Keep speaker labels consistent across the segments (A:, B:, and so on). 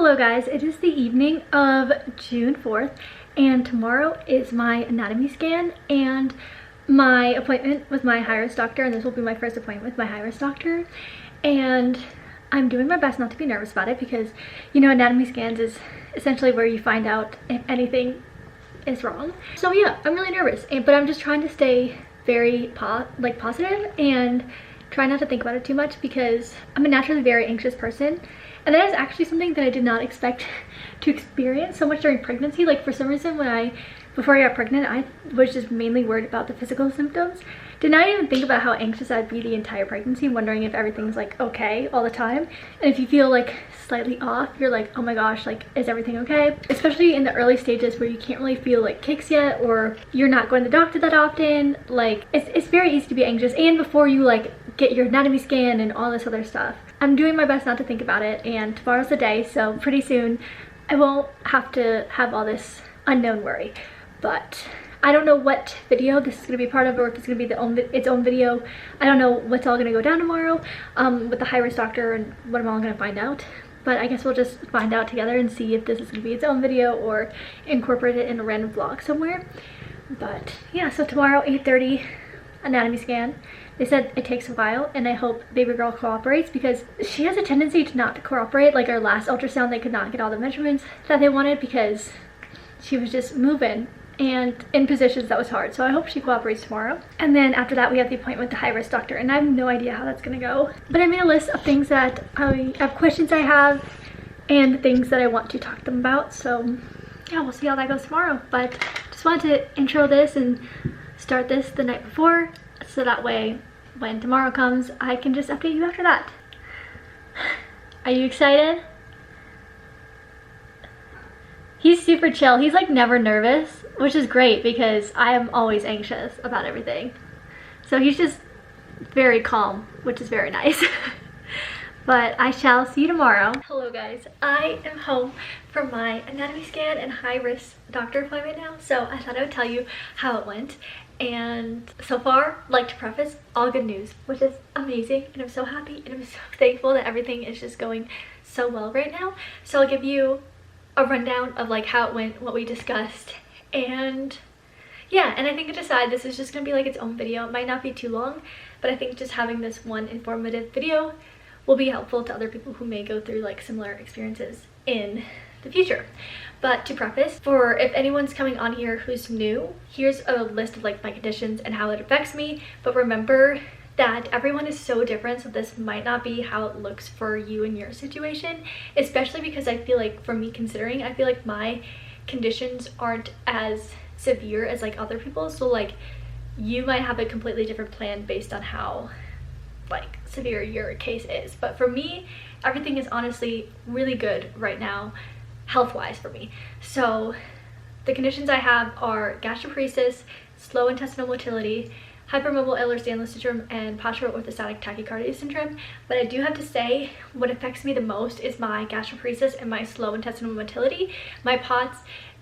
A: Hello guys, it is the evening of June 4th and tomorrow is my anatomy scan and my appointment with my high-risk doctor, and this will be my first appointment with my high-risk doctor. And I'm doing my best not to be nervous about it because, you know, anatomy scans is essentially where you find out if anything is wrong. So yeah, I'm really nervous, but I'm just trying to stay very positive and try not to think about it too much because I'm a naturally very anxious person. And that is actually something that I did not expect to experience so much during pregnancy. Like, for some reason, before I got pregnant, I was just mainly worried about the physical symptoms. Did not even think about how anxious I'd be the entire pregnancy, wondering if everything's like okay all the time. And if you feel like slightly off, you're like, oh my gosh, like, is everything okay? Especially in the early stages where you can't really feel like kicks yet, or you're not going to the doctor that often. Like, it's very easy to be anxious, and before you like get your anatomy scan and all this other stuff. I'm doing my best not to think about it, and tomorrow's the day, so pretty soon I won't have to have all this unknown worry. But I don't know what video this is going to be part of, or if it's going to be its own video. I don't know what's all going to go down tomorrow with the high-risk doctor and what I'm all going to find out. But I guess we'll just find out together and see if this is going to be its own video or incorporate it in a random vlog somewhere. But yeah, so tomorrow 8:30 anatomy scan. They said it takes a while, and I hope baby girl cooperates because she has a tendency to not cooperate. Like our last ultrasound, they could not get all the measurements that they wanted because she was just moving and in positions that was hard. So I hope she cooperates tomorrow. And then after that, we have the appointment with the high-risk doctor, and I have no idea how that's gonna go. But I made a list of things that I have, questions I have, and things that I want to talk to them about. So yeah, we'll see how that goes tomorrow. But just wanted to intro this and start this the night before, so that way when tomorrow comes, I can just update you after that. Are you excited? He's super chill. He's like never nervous, which is great because I am always anxious about everything. So he's just very calm, which is very nice. But I shall see you tomorrow. Hello guys, I am home from my anatomy scan and high-risk doctor appointment now, so I thought I would tell you how it went. And so far, like to preface, all good news, which is amazing, and I'm so happy and I'm so thankful that everything is just going so well right now. So I'll give you a rundown of like how it went, what we discussed, and yeah, and I think I decided this is just gonna be like its own video. It might not be too long, but I think just having this one informative video will be helpful to other people who may go through like similar experiences in the future. But to preface, for if anyone's coming on here who's new, here's a list of like my conditions and how it affects me. But remember that everyone is so different, so this might not be how it looks for you in your situation, especially because I feel like, for me considering, I feel like my conditions aren't as severe as like other people's. So like you might have a completely different plan based on how like severe your case is. But for me, everything is honestly really good right now, health-wise for me. So the conditions I have are gastroparesis, slow intestinal motility, hypermobile Ehlers Danlos syndrome, and postural orthostatic tachycardia syndrome. But I do have to say, what affects me the most is my gastroparesis and my slow intestinal motility. My POTS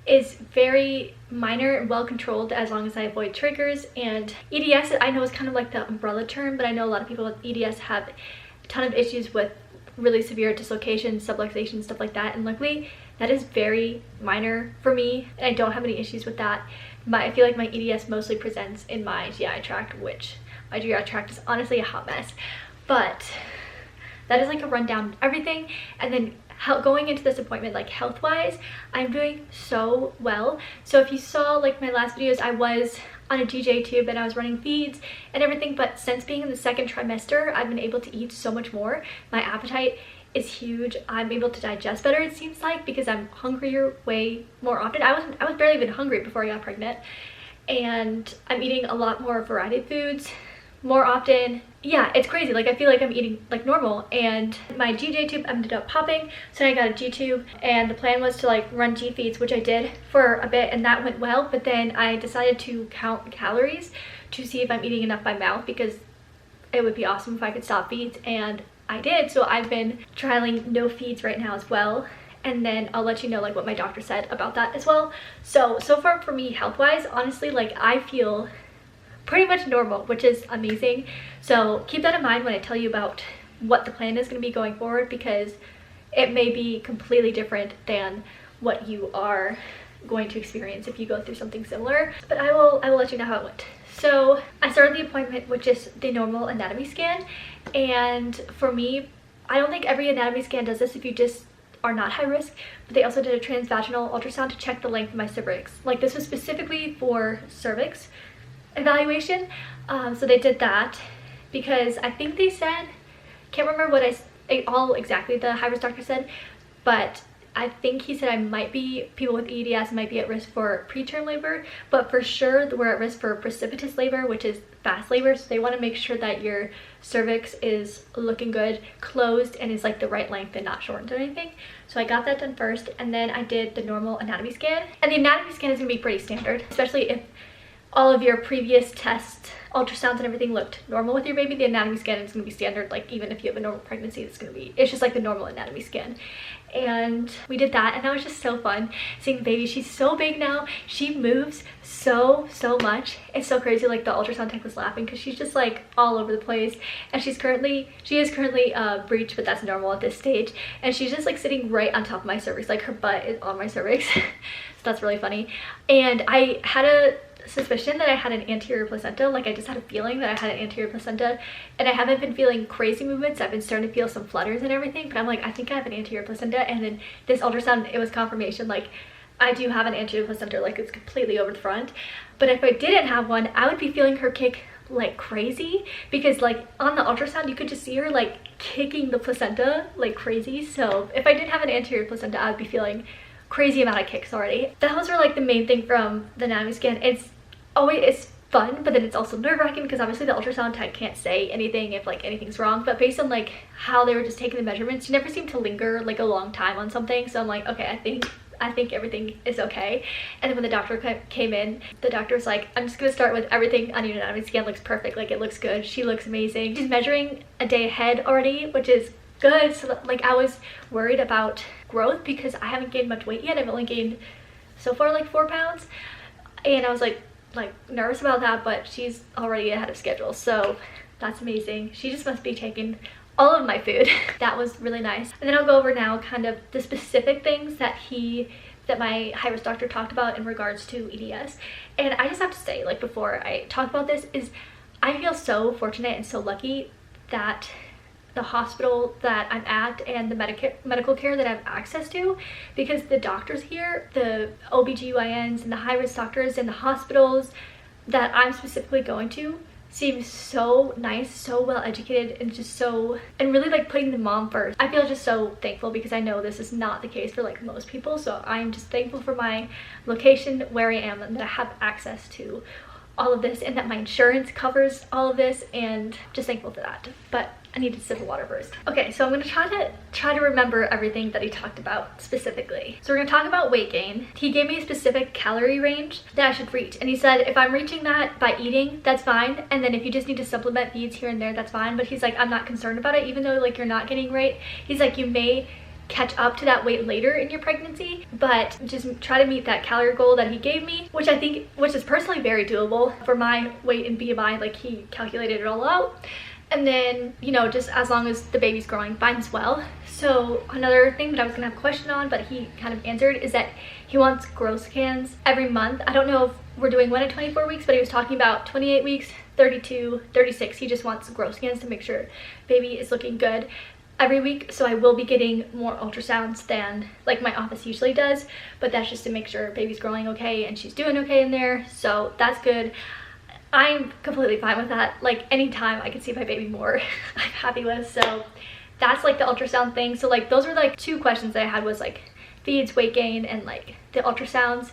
A: is very minor and well controlled as long as I avoid triggers. And EDS, I know, is kind of like the umbrella term, but I know a lot of people with EDS have a ton of issues with really severe dislocations, subluxation, stuff like that, and luckily that is very minor for me, and I don't have any issues with that. I feel like my EDS mostly presents in my GI tract, which my GI tract is honestly a hot mess. But that is like a rundown of everything. And then going into this appointment, like health-wise, I'm doing so well. So if you saw like my last videos, I was on a GJ tube and I was running feeds and everything, but since being in the second trimester, I've been able to eat so much more. My appetite is huge. I'm able to digest better, it seems like, because I'm hungrier way more often. I was barely even hungry before I got pregnant, and I'm eating a lot more variety of foods more often. Yeah, it's crazy. Like, I feel like I'm eating like normal. And my GJ tube ended up popping, so I got a G tube, and the plan was to like run G feeds, which I did for a bit, and that went well. But then I decided to count calories to see if I'm eating enough by mouth, because it would be awesome if I could stop feeds, and I did. So I've been trialing no feeds right now as well, and then I'll let you know like what my doctor said about that as well. So far for me, health-wise, honestly, like I feel pretty much normal, which is amazing. So keep that in mind when I tell you about what the plan is going to be going forward, because it may be completely different than what you are going to experience if you go through something similar, but I will let you know how it went. So I started the appointment with just the normal anatomy scan, and for me, I don't think every anatomy scan does this if you just are not high risk, but they also did a transvaginal ultrasound to check the length of my cervix. Like, this was specifically for cervix evaluation, so they did that because I think they said, can't remember what all exactly the high risk doctor said, but I think he said people with EDS might be at risk for preterm labor, but for sure we're at risk for precipitous labor, which is fast labor. So they want to make sure that your cervix is looking good, closed, and is like the right length and not shortened or anything. So I got that done first, and then I did the normal anatomy scan. And the anatomy scan is going to be pretty standard, especially if all of your previous tests, ultrasounds and everything looked normal with your baby. The anatomy scan is going to be standard. Like, even if you have a normal pregnancy, it's just like the normal anatomy scan. And we did that, and that was just so fun seeing the baby. She's so big now. She moves so much. It's so crazy. Like, the ultrasound tech was laughing because she's just like all over the place, and she is currently breech, but that's normal at this stage, and she's just like sitting right on top of my cervix. Like, her butt is on my cervix. So that's really funny. And I had a suspicion that I had an anterior placenta. Like, I just had a feeling that I had an anterior placenta, and I haven't been feeling crazy movements. I've been starting to feel some flutters and everything, but I'm like, I think I have an anterior placenta. And then this ultrasound, it was confirmation, like, I do have an anterior placenta. Like, it's completely over the front. But if I didn't have one, I would be feeling her kick like crazy, because like on the ultrasound you could just see her like kicking the placenta like crazy. So if I didn't have an anterior placenta, I would be feeling crazy amount of kicks already. That was like the main thing from the anatomy scan. It's fun, but then it's also nerve-wracking because obviously the ultrasound tech can't say anything if like anything's wrong, but based on like how they were just taking the measurements, she never seemed to linger like a long time on something. So I'm like, okay, I think everything is okay. And then when the doctor came in, the doctor was like, I'm just gonna start with everything on your anatomy scan looks perfect. Like, it looks good. She looks amazing. She's measuring a day ahead already, which is good. So like, I was worried about growth because I haven't gained much weight yet. I've only gained so far like 4 pounds, and I was like nervous about that, but she's already ahead of schedule, so that's amazing. She just must be taking all of my food. That was really nice. And then I'll go over now kind of the specific things that my high-risk doctor talked about in regards to EDS. And I just have to say, like, before I talk about this, is I feel so fortunate and so lucky that the hospital that I'm at and the medical care that I have access to, because the doctors here, the OBGYNs and the high-risk doctors in the hospitals that I'm specifically going to, seem so nice, so well educated, and really like putting the mom first. I feel just so thankful because I know this is not the case for like most people. So I'm just thankful for my location, where I am, and that I have access to all of this, and that my insurance covers all of this, and just thankful for that. But I need to sip of water first. Okay, so I'm gonna try to remember everything that he talked about specifically. So we're gonna talk about weight gain. He gave me a specific calorie range that I should reach, and he said if I'm reaching that by eating, that's fine, and then if you just need to supplement feeds here and there, that's fine. But he's like, I'm not concerned about it, even though like you're not gaining weight. He's like, you may catch up to that weight later in your pregnancy, but just try to meet that calorie goal that he gave me, which is personally very doable for my weight and BMI. Like, he calculated it all out. And then, you know, just as long as the baby's growing fine as well. So another thing that I was gonna have a question on, but he kind of answered, is that he wants growth scans every month. I don't know if we're doing one at 24 weeks, but he was talking about 28 weeks, 32, 36. He just wants growth scans to make sure baby is looking good every week. So I will be getting more ultrasounds than like my office usually does, but that's just to make sure baby's growing okay and she's doing okay in there. So that's good. I'm completely fine with that. Like, anytime I can see my baby more, I'm happy with. So that's like the ultrasound thing. So like, those were like 2 questions that I had, was like feeds, weight gain, and like the ultrasounds.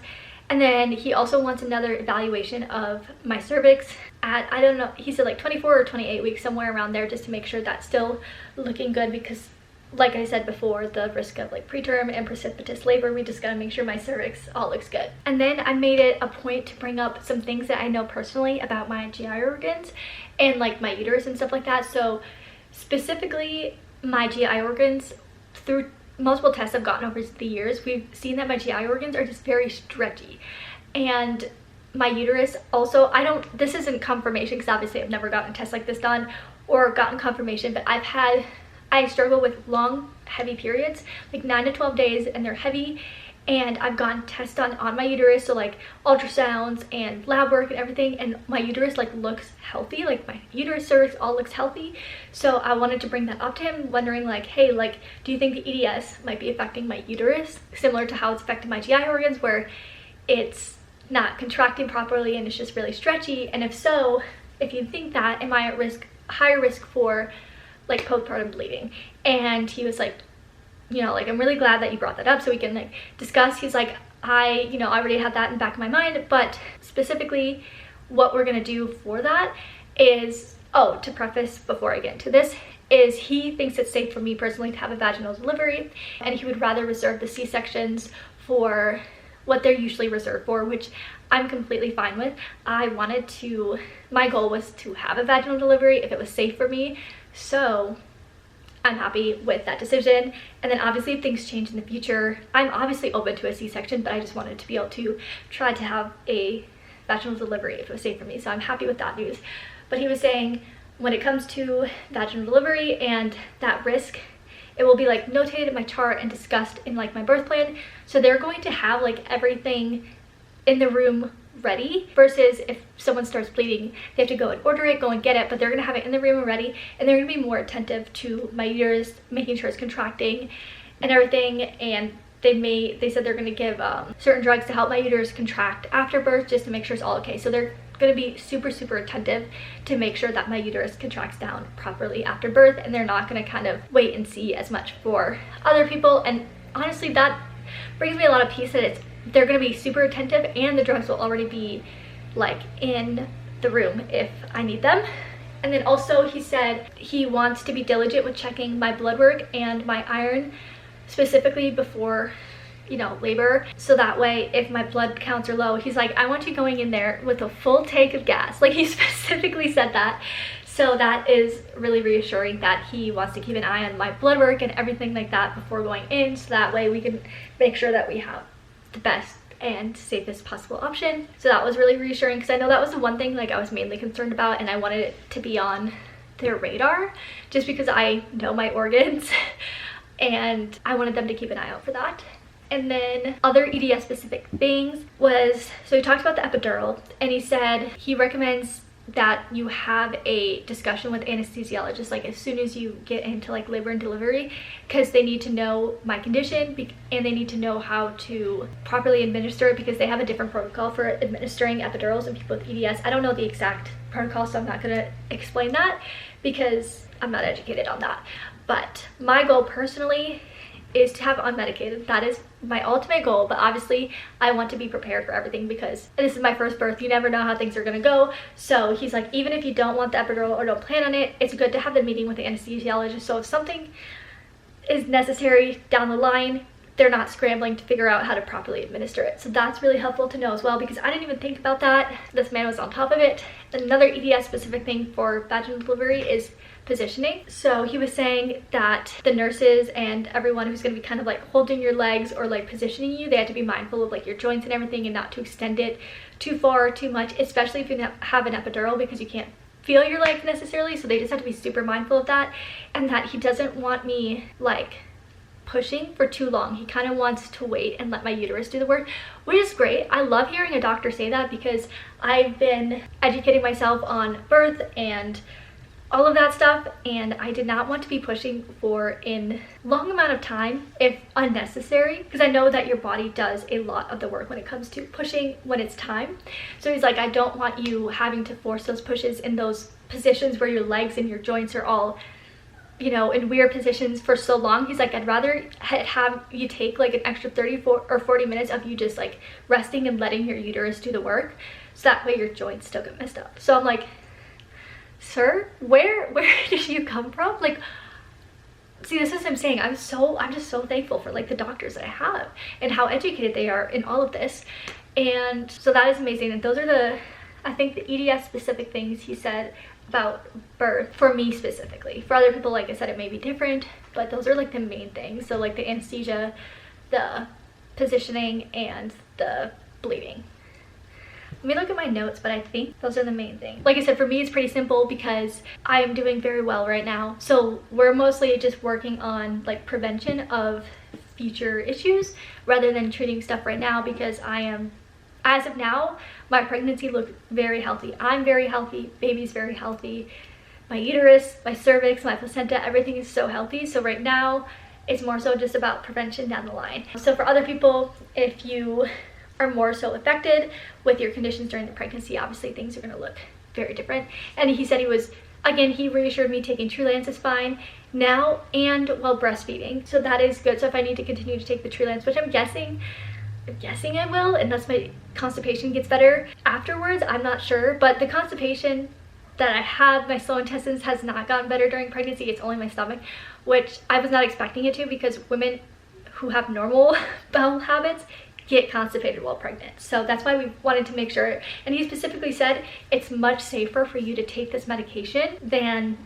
A: And then he also wants another evaluation of my cervix at, I don't know, he said like 24 or 28 weeks, somewhere around there, just to make sure that's still looking good, because like I said before, the risk of like preterm and precipitous labor, we just gotta make sure my cervix all looks good. And then I made it a point to bring up some things that I know personally about my GI organs and like my uterus and stuff like that. So specifically my GI organs, through multiple tests I've gotten over the years, we've seen that my GI organs are just very stretchy. And my uterus also, this isn't confirmation because obviously I've never gotten a test like this done or gotten confirmation, but I struggle with long heavy periods, like 9 to 12 days, and they're heavy. And I've gotten tests done on my uterus, so like ultrasounds and lab work and everything, and my uterus like looks healthy, like my uterus, cervix, all looks healthy. So I wanted to bring that up to him, wondering like, hey, like, do you think the EDS might be affecting my uterus, similar to how it's affecting my GI organs, where it's not contracting properly and it's just really stretchy? And if so, if you think that, am I at risk, higher risk for like postpartum bleeding? And he was like, you know, like, I'm really glad that you brought that up so we can like discuss. He's like, I already had that in the back of my mind, but specifically what we're gonna do for that is, oh, to preface before I get into this, is he thinks it's safe for me personally to have a vaginal delivery, and he would rather reserve the C-sections for what they're usually reserved for, which I'm completely fine with. My goal was to have a vaginal delivery if it was safe for me, so I'm happy with that decision. And then obviously if things change in the future, I'm obviously open to a C-section, but I just wanted to be able to try to have a vaginal delivery if it was safe for me. So I'm happy with that news. But he was saying when it comes to vaginal delivery and that risk, it will be like notated in my chart and discussed in like my birth plan. So they're going to have like everything in the room ready, versus if someone starts bleeding, they have to go and order it, go and get it, but they're gonna have it in the room ready, and they're gonna be more attentive to my uterus, making sure it's contracting and everything. And they said they're gonna give certain drugs to help my uterus contract after birth, just to make sure it's all okay. So they're gonna be super, super attentive to make sure that my uterus contracts down properly after birth, and they're not gonna kind of wait and see as much for other people. And honestly, that brings me a lot of peace that they're going to be super attentive, and the drugs will already be like in the room if I need them. And then also he said he wants to be diligent with checking my blood work and my iron, specifically before, you know, labor, so that way if my blood counts are low, he's like, I want you going in there with a full tank of gas. Like, he specifically said that. So that is really reassuring that he wants to keep an eye on my blood work and everything like that before going in, so that way we can make sure that we have the best and safest possible option. So that was really reassuring, because I know that was the one thing like I was mainly concerned about, and I wanted it to be on their radar just because I know my organs and I wanted them to keep an eye out for that. And then other EDS specific things was, so he talked about the epidural, and he said he recommends that you have a discussion with anesthesiologists like as soon as you get into like labor and delivery, because they need to know my condition and they need to know how to properly administer it, because they have a different protocol for administering epidurals in people with EDS. I don't know the exact protocol, so I'm not going to explain that because I'm not educated on that. But my goal personally is to have unmedicated. That is my ultimate goal, but obviously I want to be prepared for everything, because this is my first birth. You never know how things are gonna go. So he's like, even if you don't want the epidural or don't plan on it, it's good to have the meeting with the anesthesiologist, so if something is necessary down the line, they're not scrambling to figure out how to properly administer it. So that's really helpful to know as well, because I didn't even think about that. This man was on top of it. Another EDS specific thing for vaginal delivery is positioning. So he was saying that the nurses and everyone who's going to be kind of like holding your legs or like positioning you, they have to be mindful of like your joints and everything, and not to extend it too far or too much, especially if you have an epidural, because you can't feel your legs necessarily. So they just have to be super mindful of that, and that he doesn't want me like pushing for too long. He kind of wants to wait and let my uterus do the work, which is great. I love hearing a doctor say that, because I've been educating myself on birth and all of that stuff, and I did not want to be pushing for a long amount of time if unnecessary, because I know that your body does a lot of the work when it comes to pushing when it's time. So he's like, I don't want you having to force those pushes in those positions where your legs and your joints are all, you know, in weird positions for so long. He's like, I'd rather have you take like an extra 30 or 40 minutes of you just like resting and letting your uterus do the work, so that way your joints still get messed up. So I'm like, sir, where did you come from? Like, see, this is what I'm saying. I'm just so thankful for like the doctors that I have and how educated they are in all of this. And so that is amazing. And those are I think the EDS specific things he said about birth for me specifically. For other people, like I said, it may be different, but those are like the main things. So like the anesthesia, the positioning, and the bleeding. Let me look at my notes, but I think those are the main things. Like I said, for me, it's pretty simple because I am doing very well right now. So we're mostly just working on like prevention of future issues rather than treating stuff right now, because I am, as of now, my pregnancy looked very healthy. I'm very healthy, baby's very healthy. My uterus, my cervix, my placenta, everything is so healthy. So right now, it's more so just about prevention down the line. So for other people, if you are more so affected with your conditions during the pregnancy, obviously things are going to look very different. And he said he was, again, he reassured me taking Trulance is fine now and while breastfeeding. So that is good. So if I need to continue to take the Trulance, which I'm guessing I will, unless my constipation gets better afterwards, I'm not sure. But the constipation that I have, my slow intestines, has not gotten better during pregnancy. It's only my stomach, which I was not expecting it to, because women who have normal bowel habits get constipated while pregnant. So that's why we wanted to make sure. And he specifically said it's much safer for you to take this medication than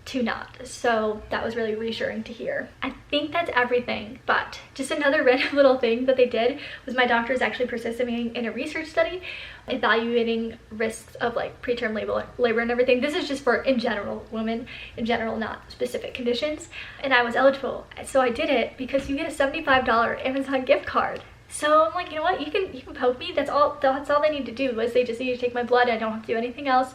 A: to not. So that was really reassuring to hear. I think that's everything, but just another random little thing that they did was my doctor is actually participating in a research study evaluating risks of like preterm labor and everything. This is just for in general, women in general, not specific conditions. And I was eligible, so I did it because you get a $75 Amazon gift card. So I'm like, you know what, you can poke me. That's all they need to do, is they just need to take my blood. I don't have to do anything else.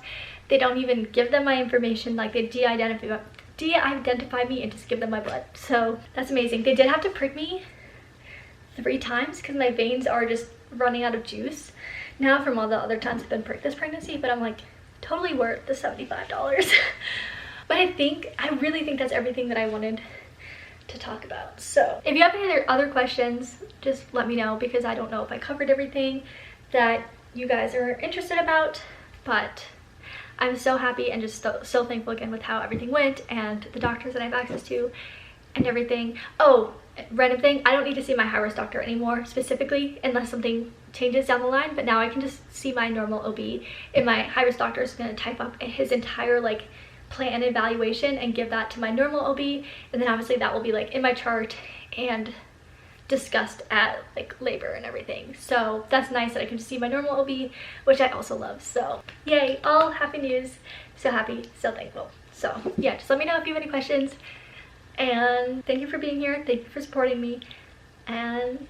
A: They don't even give them my information. Like, they de-identify me and just give them my blood. So that's amazing. They did have to prick me 3 times because my veins are just running out of juice now from all the other times I've been pricked this pregnancy. But I'm like, totally worth the $75. But I really think that's everything that I wanted to talk about. So if you have any other questions, just let me know, because I don't know if I covered everything that you guys are interested about. But I'm so happy and just so thankful again with how everything went and the doctors that I have access to and everything. Oh, random thing, I don't need to see my high-risk doctor anymore specifically unless something changes down the line, but now I can just see my normal OB, and my high-risk doctor is going to type up his entire like plan evaluation and give that to my normal OB, and then obviously that will be like in my chart and discussed at like labor and everything. So that's nice that I can see my normal OB, which I also love. So yay, all happy news. So happy, so thankful. So yeah, just let me know if you have any questions, and thank you for being here, thank you for supporting me, and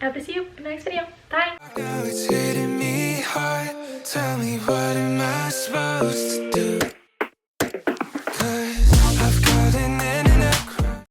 A: I hope to see you in the next video. Bye. Now it's hitting me hard. Tell me, what am I supposed to do?